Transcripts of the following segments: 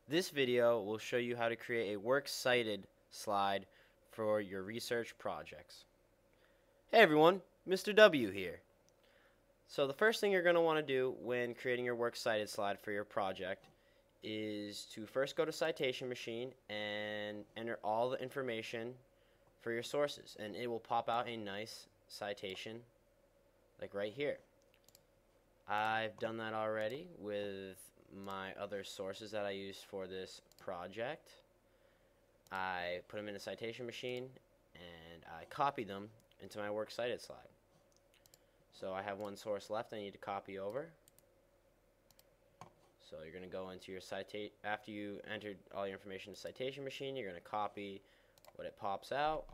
This video will show you how to create a works cited slide for your research projects. Hey everyone, Mr. W here. So the first thing you're going to want to do when creating your works cited slide for your project is to first go to Citation machine and enter all the information for your sources, and it will pop out a nice citation like right here. I've done that already with my other sources that I used for this project. I put them in a citation machine and I copy them into my works cited slide. So I have one source left I need to copy over. So you're going to go into your citate after you entered all your information in the citation machine. You're going to copy what it pops out,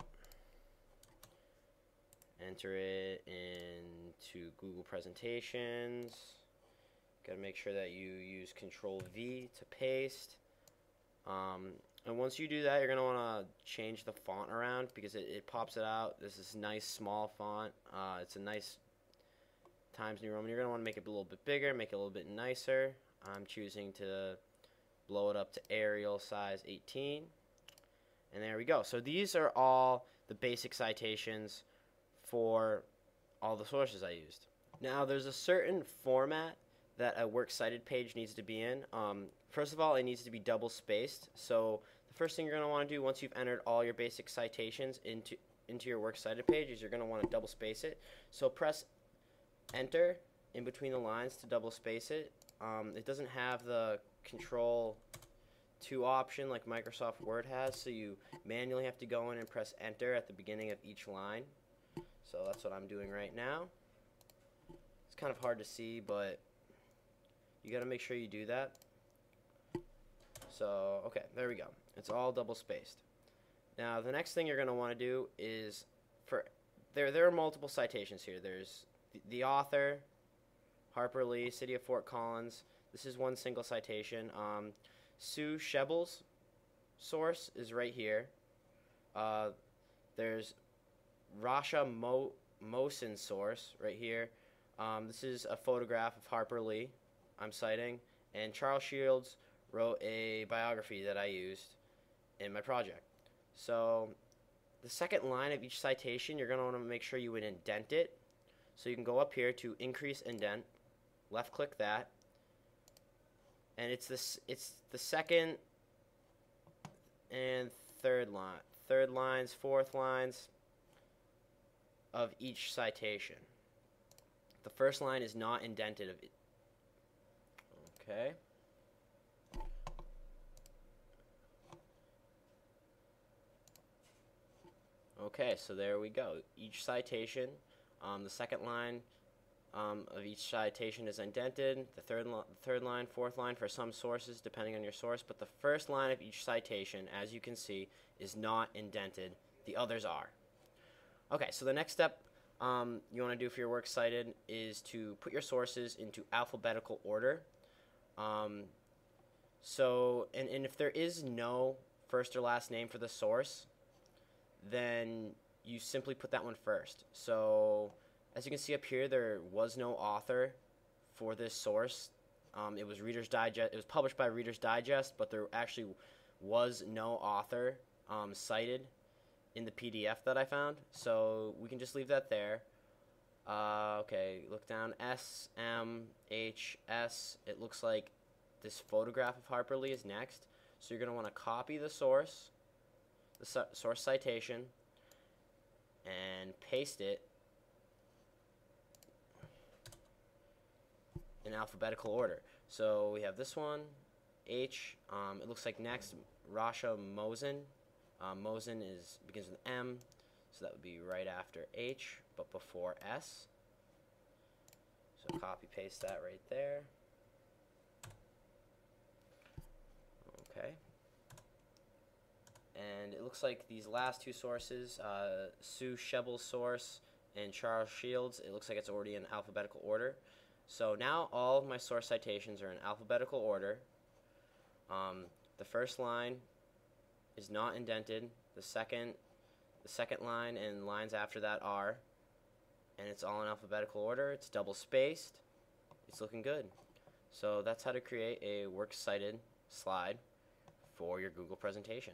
enter it into Google Presentations. Got to make sure that you use Control V to paste. And once you do that, you're going to want to change the font around because it pops it out. This is nice small font. It's a nice Times New Roman. You're going to want to make it a little bit bigger, make it a little bit nicer. I'm choosing to blow it up to Arial size 18. And there we go. So these are all the basic citations for all the sources I used. Now there's a certain format that a works cited page needs to be in. First of all, it needs to be double spaced. So the first thing you're going to want to do once you've entered all your basic citations into your works cited page is you're going to want to double space it. So press Enter in between the lines to double space it. It doesn't have the Control 2 option like Microsoft Word has, so you manually have to go in and press Enter at the beginning of each line. So that's what I'm doing right now. It's kind of hard to see, but you got to make sure you do that. So, okay, there we go. It's all double spaced. Now, the next thing you're going to want to do is, there are multiple citations here. There's the author, Harper Lee, City of Fort Collins. This is one single citation. Sue Shebel's source is right here. There's Rasha Mosin's source right here. This is a photograph of Harper Lee I'm citing, and Charles Shields wrote a biography that I used in my project. So the second line of each citation, you're going to want to make sure you would indent it. So you can go up here to increase indent, left click that, and it's the second and third lines, fourth lines of each citation. The first line is not indented. Okay. Okay, so there we go. Each citation, the second line of each citation is indented. The third line, fourth line for some sources, depending on your source. But the first line of each citation, as you can see, is not indented. The others are. Okay, so the next step you want to do for your works cited is to put your sources into alphabetical order. And if there is no first or last name for the source, then you simply put that one first. So as you can see up here, there was no author for this source. It was Reader's Digest. It was published by Reader's Digest, but there actually was no author cited in the PDF that I found. So we can just leave that there. Okay, look down. S, M, H, S. It looks like this photograph of Harper Lee is next. So you're going to want to copy the source, the source citation, and paste it in alphabetical order. So we have this one, H. It looks like next, Rasha Mosin. Mosin begins with M, so that would be right after H, but before S. So copy paste that right there. Okay. And it looks like these last two sources, Sue Shebel's source and Charles Shields, it looks like it's already in alphabetical order. So now all of my source citations are in alphabetical order. The first line is not indented. The second line and lines after that are, and it's all in alphabetical order. It's double spaced. It's looking good. So that's how to create a works cited slide for your Google presentation.